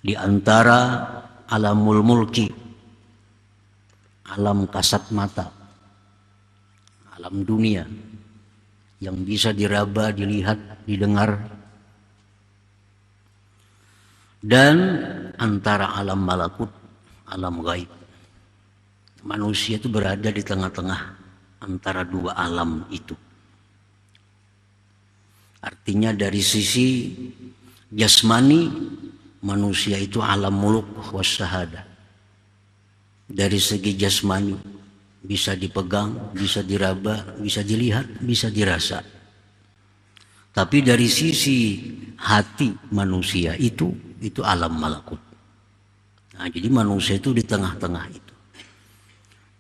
Di antara alamul mulki, alam kasat mata, alam dunia yang bisa diraba, dilihat, didengar, dan antara alam malakut, alam gaib. Manusia itu berada di tengah-tengah antara dua alam itu. Artinya dari sisi jasmani, manusia itu alam muluk wasyahada. Dari segi jasmani bisa dipegang, bisa diraba, bisa dilihat, bisa dirasa. Tapi dari sisi hati manusia itu alam malakut. Nah, jadi manusia itu di tengah-tengah itu.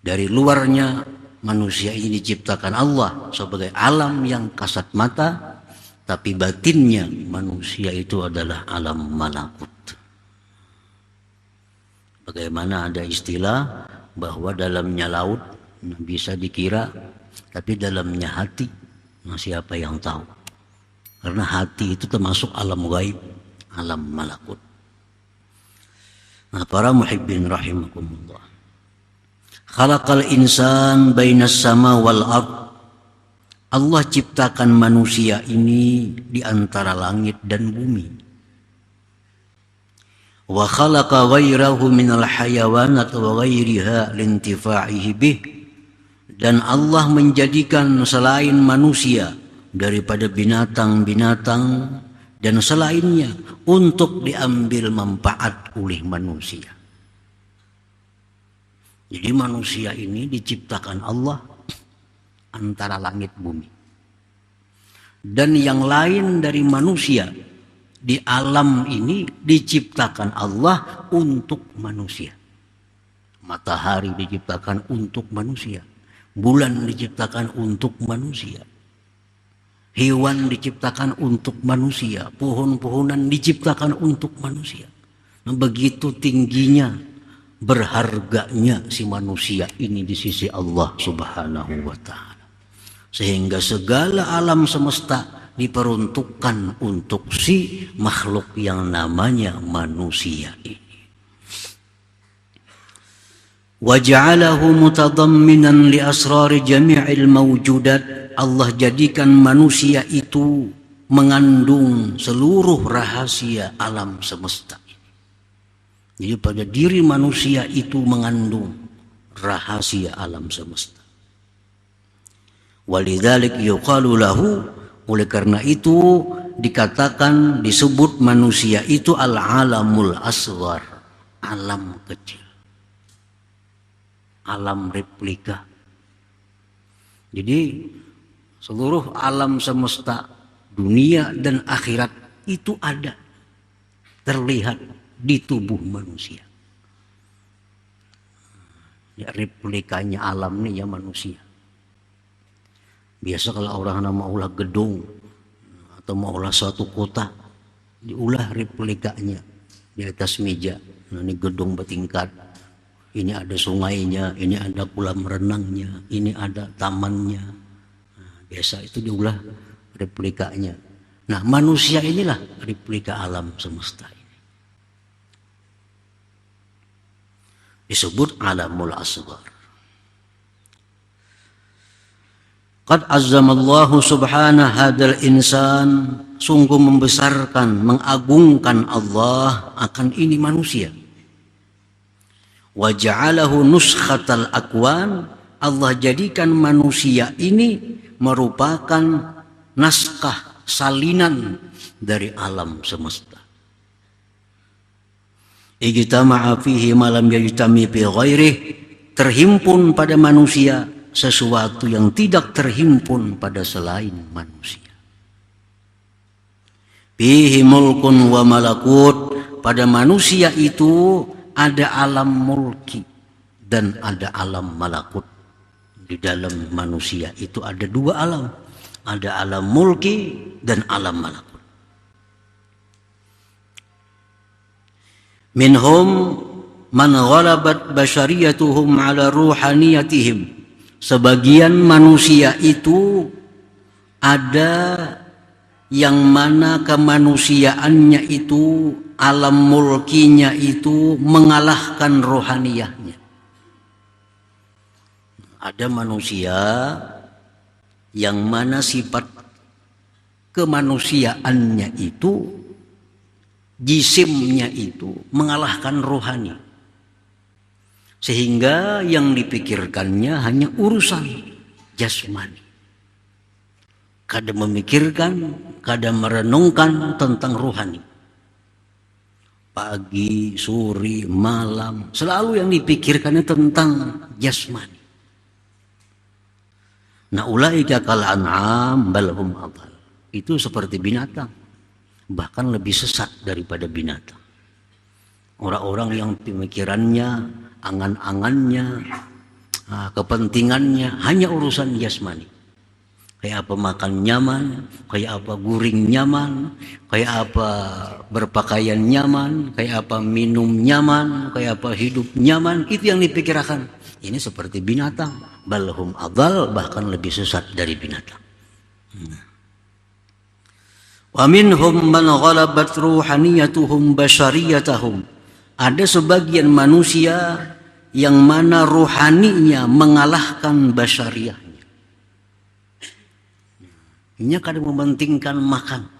Dari luarnya manusia ini diciptakan Allah sebagai alam yang kasat mata, tapi batinnya manusia itu adalah alam malakut. Bagaimana ada istilah bahwa dalamnya laut bisa dikira, tapi dalamnya hati, nah siapa yang tahu? Karena hati itu termasuk alam gaib, alam malakut. Nah, para muhibbin rahimakumullah. Khalaqal insan bainas sama wal ard. Allah ciptakan manusia ini di antara langit dan bumi. Wa khalaqa ghairahu minal hayawanat wa ghairiha lintifa'ihi bih. Dan Allah menjadikan selain manusia daripada binatang-binatang dan selainnya untuk diambil manfaat oleh manusia. Jadi manusia ini diciptakan Allah antara langit bumi. Dan yang lain dari manusia di alam ini diciptakan Allah untuk manusia. Matahari diciptakan untuk manusia. Bulan diciptakan untuk manusia. Hewan diciptakan untuk manusia. Pohon-pohonan diciptakan untuk manusia. Nah, begitu tingginya, berharganya si manusia ini di sisi Allah Subhanahu wa ta'ala. Sehingga segala alam semesta diperuntukkan untuk si makhluk yang namanya manusia ini. Wa ja'alahu mutadamminan li asrari jami'il mawjudat. Allah jadikan manusia itu mengandung seluruh rahasia alam semesta. Jadi pada diri manusia itu mengandung rahasia alam semesta. Walidzalik yuqalu lahu, oleh karena itu dikatakan, disebut manusia itu al-alamul asghar, alam kecil, alam replika. Jadi seluruh alam semesta, dunia dan akhirat itu ada, terlihat di tubuh manusia. Ya, replikanya alam nih ya manusia. Biasa kalau orang mau ulah gedung atau mau ulah suatu kota, diulah replikanya di atas meja. Nah, ini gedung bertingkat, ini ada sungainya, ini ada kolam renangnya, ini ada tamannya. Nah, biasa itu diulah replikanya. Nah, manusia inilah replika alam semesta. Disebut alamul asghar. Qad azzamallahu subhanahu hadzal insan, sungguh membesarkan, mengagungkan Allah akan ini manusia. Wa ja'alahu nuskhatal akwan, Allah jadikan manusia ini merupakan naskah salinan dari alam semesta. Ijtama'a fihi ma lam yajtami fi ghairihi, terhimpun pada manusia sesuatu yang tidak terhimpun pada selain manusia. Fihi mulkun wa malakut, pada manusia itu ada alam mulki dan ada alam malakut. Di dalam manusia itu ada dua alam, ada alam mulki dan alam malakut. Minhum man ghalabat basyariyatuhum ala ruhaniyatihim. Sebagian manusia itu ada yang mana kemanusiaannya itu, alam mulkinya itu mengalahkan rohaniyahnya. Ada manusia yang mana sifat kemanusiaannya itu, jisimnya itu mengalahkan rohani. Sehingga yang dipikirkannya hanya urusan jasmani. Kadang memikirkan, kadang merenungkan tentang rohani. Pagi, sore, malam, selalu yang dipikirkannya tentang jasmani. Nah, ulaika kal an'am bal hum adall. Itu seperti binatang, bahkan lebih sesat daripada binatang. Orang-orang yang pemikirannya, angan-angannya, kepentingannya hanya urusan jasmani. Kayak apa makan nyaman, kayak apa guring nyaman, kayak apa berpakaian nyaman, kayak apa minum nyaman, kayak apa hidup nyaman. Itu yang dipikirkan. Ini seperti binatang, balhum adall, bahkan lebih sesat dari binatang. Wa minhum man ghalabat ruhaniyatuhum bashariyatahum. Ada sebagian manusia yang mana rohaninya mengalahkan basyariahnya. Ini kadang mementingkan makan,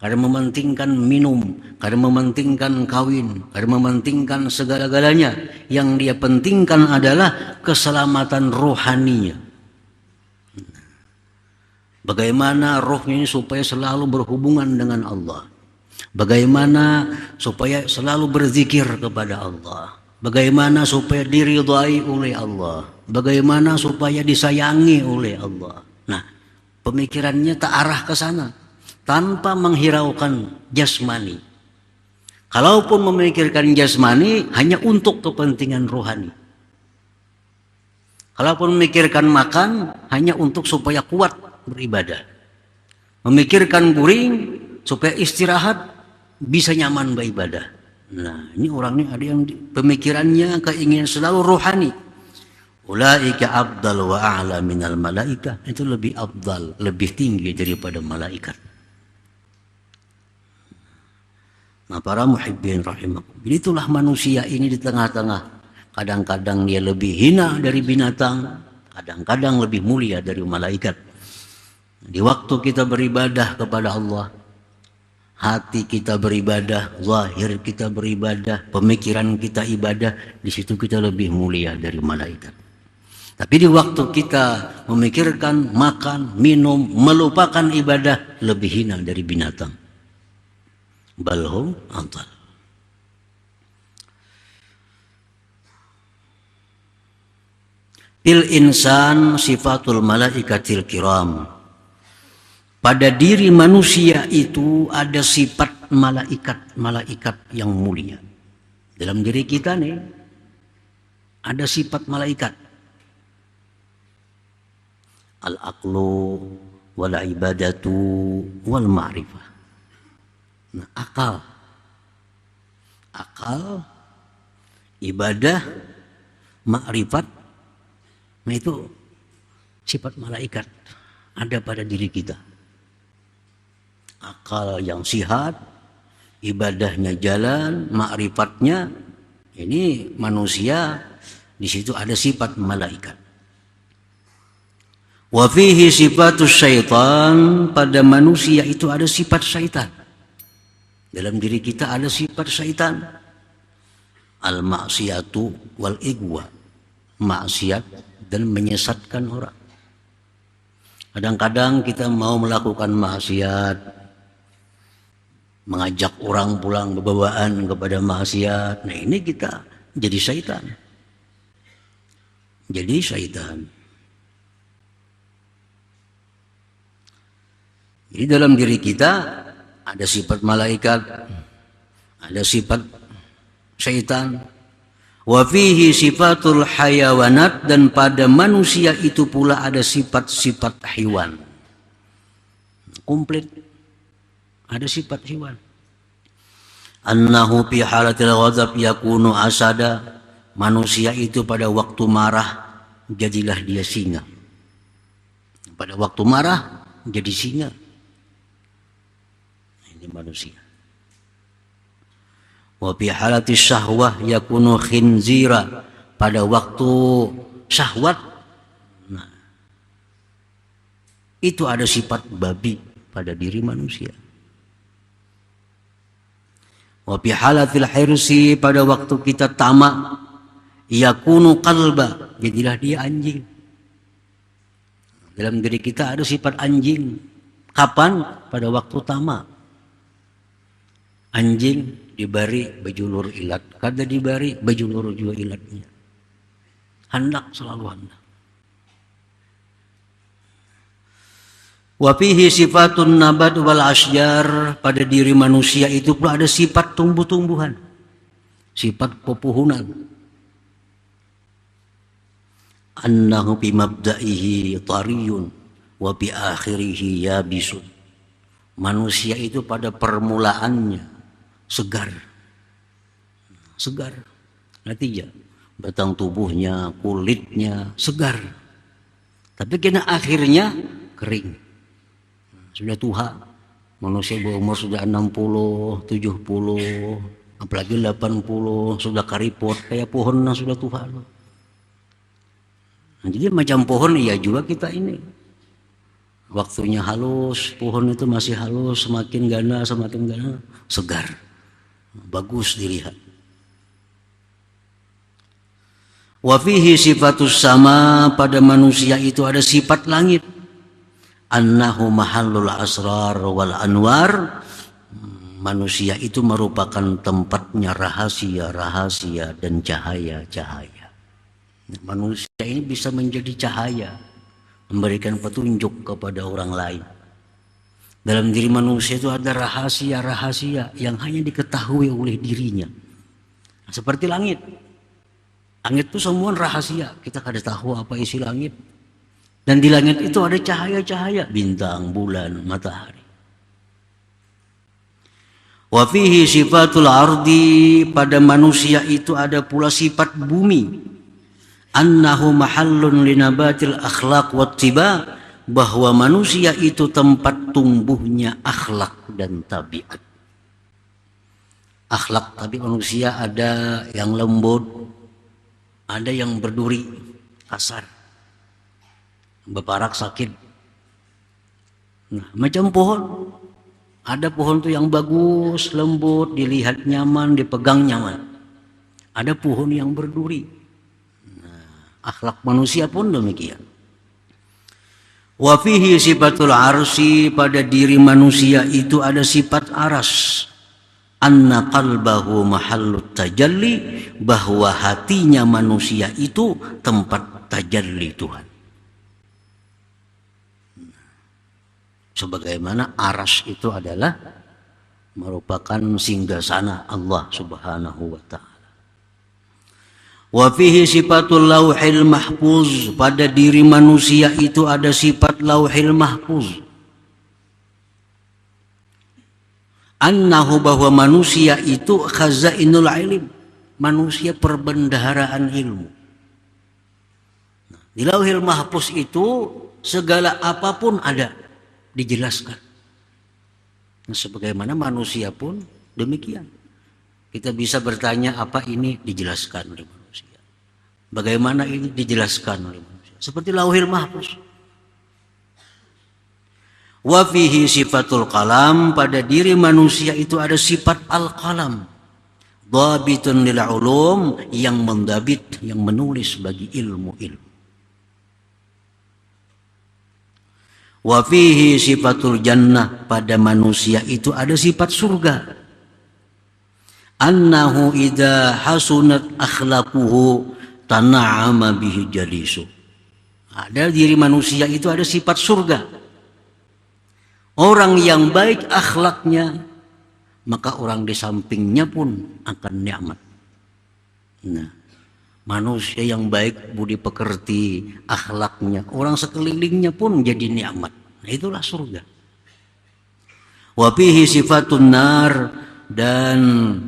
kadang mementingkan minum, kadang mementingkan kawin, kadang mementingkan segala-galanya. Yang dia pentingkan adalah keselamatan rohaninya. Bagaimana rohnya ini supaya selalu berhubungan dengan Allah. Bagaimana supaya selalu berzikir kepada Allah. Bagaimana supaya diridhai oleh Allah. Bagaimana supaya disayangi oleh Allah. Nah, pemikirannya tak arah ke sana tanpa menghiraukan jasmani. Kalaupun memikirkan jasmani hanya untuk kepentingan rohani. Kalaupun memikirkan makan hanya untuk supaya kuat beribadah. Memikirkan guring supaya istirahat bisa nyaman beribadah. Nah, ini orang ini ada yang pemikirannya keinginan selalu rohani. Ulaika afdal wa a'la minal malaikah. Itu lebih afdal, lebih tinggi daripada malaikat. Nah, para muhibbin rahimakum. Itulah manusia ini di tengah-tengah. Kadang-kadang dia lebih hina dari binatang, kadang-kadang lebih mulia dari malaikat. Di waktu kita beribadah kepada Allah, hati kita beribadah, zahir kita beribadah, pemikiran kita ibadah, di situ kita lebih mulia dari malaikat. Tapi di waktu kita memikirkan makan, minum, melupakan ibadah, lebih hina dari binatang. Balhum adall. Fil insan sifatul malaikatil kiram. Pada diri manusia itu ada sifat malaikat yang mulia. Dalam diri kita nih ada sifat malaikat. Al-aqlu wal ibadatu wal ma'rifah. Nah, akal, ibadah, ma'rifat, nah itu sifat malaikat ada pada diri kita. Akal yang sihat, ibadahnya jalan, ma'rifatnya, ini manusia, di situ ada sifat malaikat. Wa fihi sifatus syaitan, pada manusia itu ada sifat syaitan. Dalam diri kita ada sifat syaitan. Al-maksiyatu wal igwa, maksiat dan menyesatkan orang. Kadang-kadang kita mau melakukan maksiat, mengajak orang pulang bebawaan kepada maksiat. Nah, ini kita jadi syaitan. Jadi syaitan. Jadi dalam diri kita ada sifat malaikat, ada sifat syaitan. Wa fihi sifatul hayawanat, dan pada manusia itu pula ada sifat-sifat hewan. Komplit. Ada sifat hewan. Annahu fi halatil ghadab yakunu asada. Manusia itu pada waktu marah jadilah dia singa. Pada waktu marah jadi singa. ini manusia. Wa fi halati syahwah yakunu khinzira, pada waktu syahwat, nah, itu ada sifat babi pada diri manusia. Wa fi halatil hirsi, pada waktu kita tamak, yakunu qalba, jadilah dia anjing. Dalam diri kita ada sifat anjing. Kapan? Pada waktu tamak. Anjing dibari bejulur ilat, kada dibari bejulur juga ilatnya. Hendak, selalu hendak. Wa fihi sifatun nabat wal asjar, pada diri manusia itu pula ada sifat tumbuh-tumbuhan, sifat pepohonan. Annahu bi mabda'ihi tariyun wa bi akhirihi yabisun. Manusia itu pada permulaannya segar. Segar. Artinya batang tubuhnya, kulitnya segar. Tapi kena akhirnya kering. Sudah tua. Manusia berumur sudah 60, 70, apalagi 80, sudah karipot kayak pohon yang sudah tua. Nah, jadi macam pohon ya juga kita ini. Waktunya halus, pohon itu masih halus, semakin gana, segar. Bagus dilihat. Wa fihi sifatus sama, pada manusia itu ada sifat langit. Annahu mahallul asrar wal anwar. Manusia itu merupakan tempatnya rahasia-rahasia dan cahaya-cahaya. Manusia ini bisa menjadi cahaya, memberikan petunjuk kepada orang lain. Dalam diri manusia itu ada rahasia-rahasia yang hanya diketahui oleh dirinya. Seperti langit. Langit itu semua rahasia, kita kada tahu apa isi langit. Dan di langit itu ada cahaya-cahaya, bintang, bulan, matahari. Wa fihi sifatul ardi, pada manusia itu ada pula sifat bumi. Annahu mahallun linabatil akhlaq wattiba, bahwa manusia itu tempat tumbuhnya akhlak dan tabiat. Akhlak tapi manusia ada yang lembut, ada yang berduri, kasar, beparak, sakit. Nah, macam pohon. Ada pohon tuh yang bagus, lembut, dilihat nyaman, dipegang nyaman. Ada pohon yang berduri. Akhlak manusia pun demikian. Wa fihi sifatul arsi, pada diri manusia itu ada sifat aras. Anna qalbahu mahallut tajalli, bahwa hatinya manusia itu tempat tajalli Tuhan. Sebagaimana aras itu adalah merupakan singgasana Allah Subhanahu wa ta'ala. Wa fihi sifatul lauhil mahfuz, pada diri manusia itu ada sifat lauhil mahfuz. Annahu, bahwa manusia itu khazainul ilm, manusia perbendaharaan ilmu. Di lauhil mahfuz itu segala apapun ada, dijelaskan. Nah, sebagaimana manusia pun demikian. Kita bisa bertanya apa ini, dijelaskan oleh manusia. Bagaimana ini, dijelaskan oleh manusia. Seperti lauhil mahfuz. Wa fihi sifatul qalam, pada diri manusia itu ada sifat al-qalam. Dhabitun lil ulum, yang mendabit, yang menulis bagi ilmu-ilmu. Wa fihi sifatul jannah, pada manusia itu ada sifat surga. Annahu idza hasunat akhlaquhu tana'ama bihi jalisu. Ada diri manusia itu ada sifat surga. Orang yang baik akhlaknya, maka orang di sampingnya pun akan nikmat. Nah, manusia yang baik, budi pekerti, akhlaknya, orang sekelilingnya pun jadi nikmat. Nah, itulah surga. Wa fihi sifatun nar, dan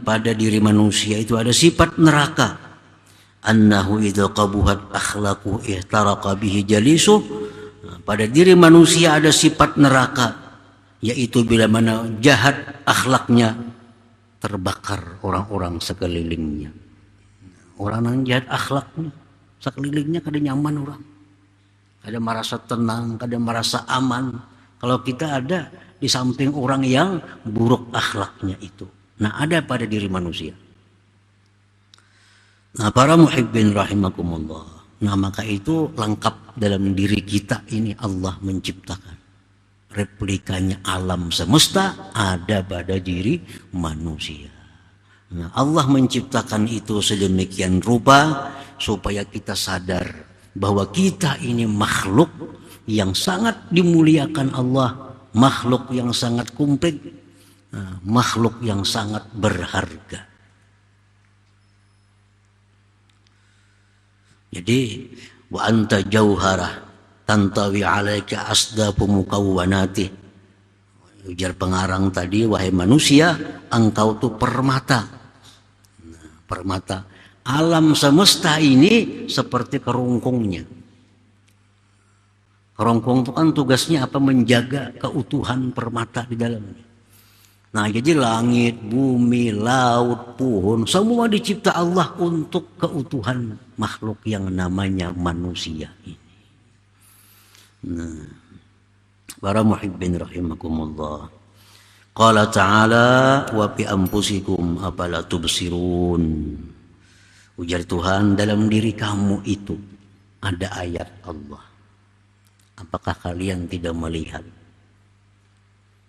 pada diri manusia itu ada sifat neraka. Annahu idza qabuhat akhlaqu ihtaraqa bihi jalisuh. Pada diri manusia ada sifat neraka, yaitu bila mana jahat akhlaknya terbakar orang-orang sekelilingnya. Orang yang jahat akhlaknya sekelilingnya kada nyaman orang, kada merasa tenang, kada merasa aman kalau kita ada di samping orang yang buruk akhlaknya itu. Nah, ada pada diri manusia. Nah, para muhibbin rahimakumullah, nah maka itu lengkap dalam diri kita ini Allah menciptakan. Replikanya alam semesta ada pada diri manusia. Nah, Allah menciptakan itu sedemikian rupa supaya kita sadar bahwa kita ini makhluk yang sangat dimuliakan Allah, makhluk yang sangat komplit, makhluk yang sangat berharga. Jadi wa anta jauharah tantawi alaika asdapu mukawwanati. Ujar pengarang tadi, wahai manusia, engkau tuh permata. Permata. Alam semesta ini seperti kerongkongnya. Kerongkong itu kan tugasnya apa? Menjaga keutuhan permata di dalamnya. Nah, jadi langit, bumi, laut, pohon, semua dicipta Allah untuk keutuhan makhluk yang namanya manusia ini. Nah, para muhibbin rahimakumullah. Qala ta'ala wa fi anfusikum afala tubsirun. Ujar Tuhan, dalam diri kamu itu ada ayat Allah. Apakah kalian tidak melihat?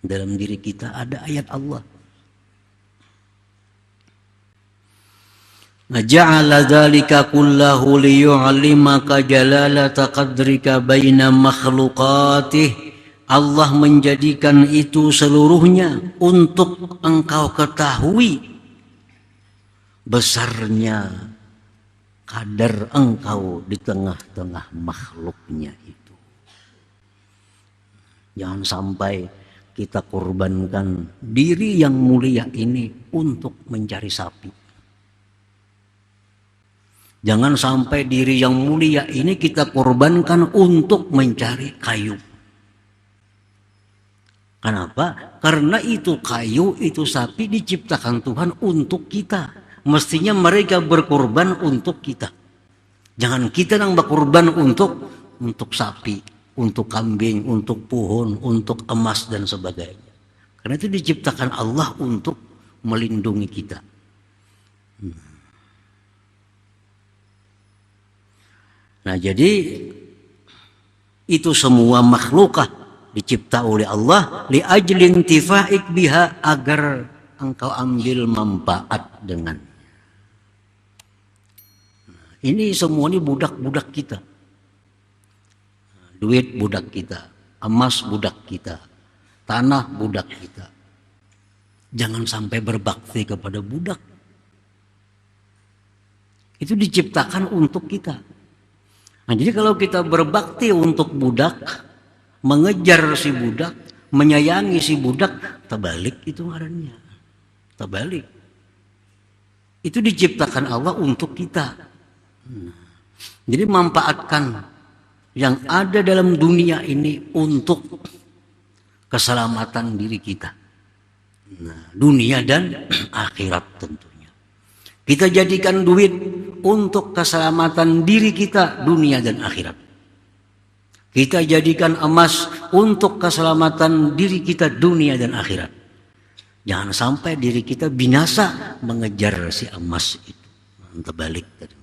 Dalam diri kita ada ayat Allah. Ja'ala dzalika kullahu liyu'allimaka jalalata qadrika baina makhluqatih. Allah menjadikan itu seluruhnya untuk engkau ketahui besarnya kadar engkau di tengah-tengah makhluknya itu. Jangan sampai kita korbankan diri yang mulia ini untuk mencari sapi. Jangan sampai diri yang mulia ini kita korbankan untuk mencari kayu. Kenapa? Karena itu kayu, itu sapi diciptakan Tuhan untuk kita. Mestinya mereka berkorban untuk kita. Jangan kita yang berkorban untuk sapi, untuk kambing, untuk pohon, untuk emas dan sebagainya. Karena itu diciptakan Allah untuk melindungi kita. Nah, jadi itu semua makhlukah dicipta oleh Allah li ajlin tifa'ik biha, agar engkau ambil manfaat dengan. Ini semua ini budak-budak kita. Duit budak kita, emas budak kita, tanah budak kita. Jangan sampai berbakti kepada budak. Itu diciptakan untuk kita. Nah, jadi kalau kita berbakti untuk budak, mengejar si budak, menyayangi si budak, terbalik itu ngarannya. Terbalik. Itu diciptakan Allah untuk kita. Jadi manfaatkan yang ada dalam dunia ini untuk keselamatan diri kita. Nah, dunia dan akhirat tentunya. Kita jadikan duit untuk keselamatan diri kita, dunia dan akhirat. Kita jadikan emas untuk keselamatan diri kita, dunia dan akhirat. Jangan sampai diri kita binasa mengejar si emas itu. Terbalik tadi.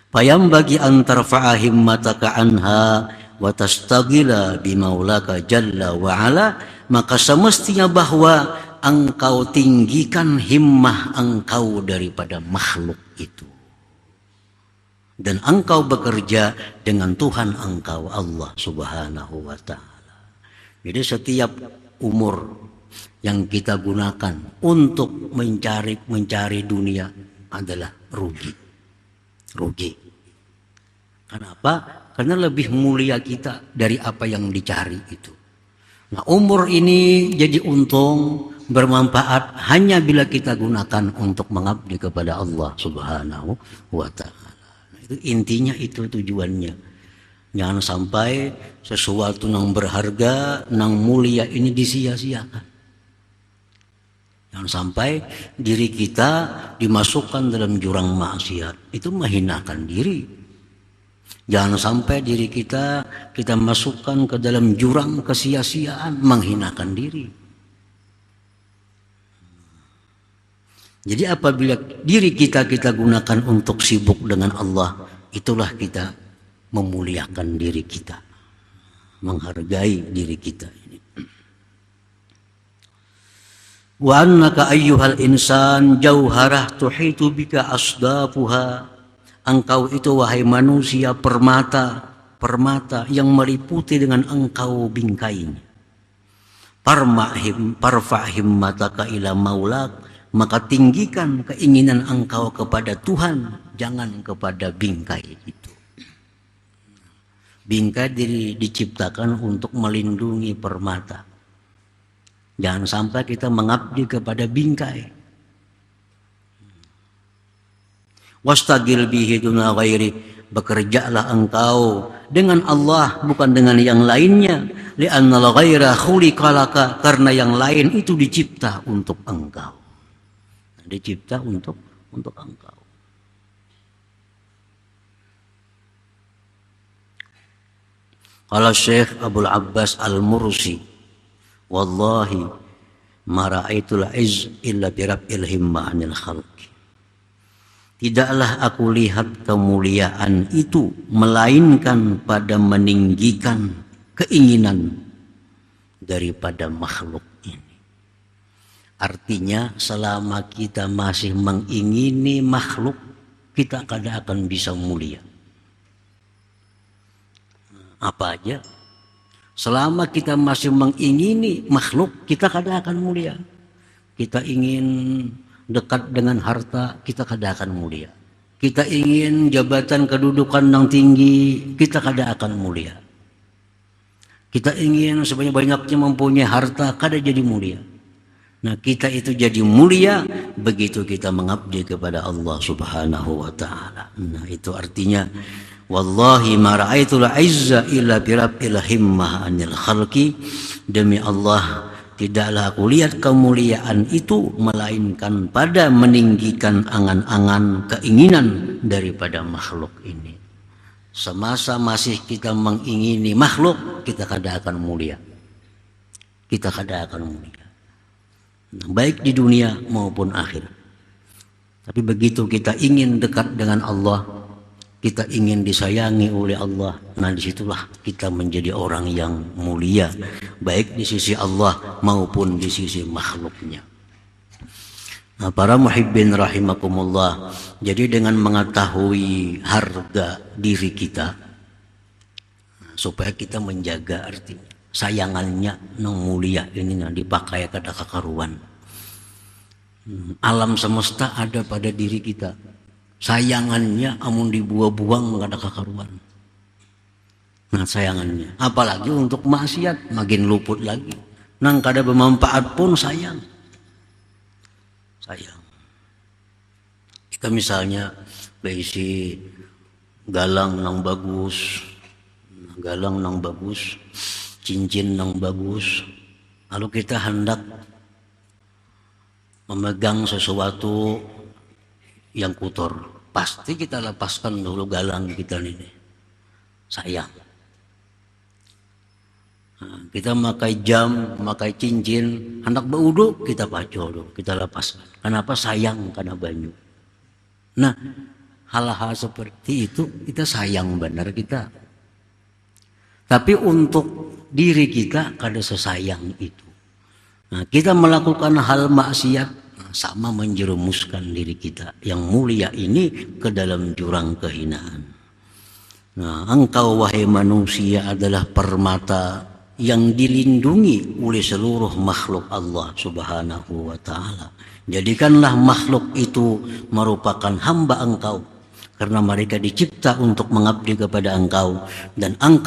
Payam bagi antar fa'ahim mataka anha wa tastagila bimaulaka jalla wa ala, maka semestinya bahwa engkau tinggikan himmah engkau daripada makhluk itu, dan engkau bekerja dengan Tuhan engkau Allah subhanahu wa ta'ala. Jadi setiap umur yang kita gunakan untuk mencari dunia adalah rugi. Kenapa? Karena lebih mulia kita dari apa yang dicari itu. Nah, umur ini jadi untung, bermanfaat hanya bila kita gunakan untuk mengabdi kepada Allah subhanahu wa ta'ala. Nah, itu intinya, itu tujuannya. Jangan sampai sesuatu yang berharga, yang mulia ini disia-siakan. Jangan sampai diri kita dimasukkan dalam jurang maksiat. Itu menghinakan diri. Jangan sampai diri kita masukkan ke dalam jurang kesia-siaan, menghinakan diri. Jadi apabila diri kita gunakan untuk sibuk dengan Allah, itulah kita memuliakan diri kita, menghargai diri kita ini. Wa annaka ayyuhal insan jauharah tuhitu bika asdafuha. Engkau itu wahai manusia permata yang meliputi dengan engkau bingkainya. Parfa'him mataka ila maulak, maka tinggikan keinginan engkau kepada Tuhan, jangan kepada bingkai itu. Bingkai diciptakan untuk melindungi permata. Jangan sampai kita mengabdi kepada bingkai. Wastagil bihi duna ghairi, bekerjalah engkau dengan Allah bukan dengan yang lainnya. Li'annal ghaira khuliqa laka, karena yang lain itu dicipta untuk engkau. Dicipta untuk engkau. Qala Syekh Abdul Abbas Al-Mursi, wallahi ma ra'aitul izz illa bi rab'il himma 'anil khalqi. Tidaklah aku lihat kemuliaan itu melainkan pada meninggikan keinginan daripada makhluk ini. Artinya selama kita masih mengingini makhluk, kita kada akan bisa mulia. Apa aja, selama kita masih mengingini makhluk, kita kada akan mulia. Kita ingin dekat dengan harta, kita kada akan mulia. Kita ingin jabatan kedudukan yang tinggi, kita kada akan mulia. Kita ingin sebanyak-banyaknya mempunyai harta, kada jadi mulia. Nah, kita itu jadi mulia begitu kita mengabdi kepada Allah Subhanahu wa taala. Nah, itu artinya wallahi ma ra'aitul izza illa bi rabbil himmah 'anil khalqi. Demi Allah, tidaklah aku lihat kemuliaan itu melainkan pada meninggikan angan-angan keinginan daripada makhluk ini. Semasa masih kita mengingini makhluk, kita kada akan mulia. Kita kada akan mulia. Nah, baik di dunia maupun akhirat. Tapi begitu kita ingin dekat dengan Allah, kita ingin disayangi oleh Allah, nah disitulah kita menjadi orang yang mulia, baik di sisi Allah maupun di sisi makhluknya. Nah, para muhibbin rahimakumullah, jadi dengan mengetahui harga diri kita, supaya kita menjaga artinya sayangannya nang mulia ini nang dipakai kada kakaruan. Alam semesta ada pada diri kita. Sayangannya amun dibuang-buang kada kakaruan. Nah, sayangannya apalagi untuk maksiat makin luput lagi. Nang kada bermanfaat pun sayang. Kita misalnya beisi galang nang bagus, cincin nang bagus, lalu kita hendak memegang sesuatu yang kotor, pasti kita lepaskan dulu galang kita ini. Sayang. Nah, kita memakai jam, memakai cincin, hendak berwudu, kita paco dulu, kita lepaskan. Kenapa? Sayang karena banyu. Nah, hal-hal seperti itu kita sayang benar kita. Tapi untuk diri kita kada sesayang itu. Nah, kita melakukan hal maksiat, sama menjerumuskan diri kita yang mulia ini ke dalam jurang kehinaan. Nah, engkau wahai manusia adalah permata yang dilindungi oleh seluruh makhluk Allah Subhanahu wa taala. Jadikanlah makhluk itu merupakan hamba engkau, karena mereka dicipta untuk mengabdi kepada engkau, dan engkau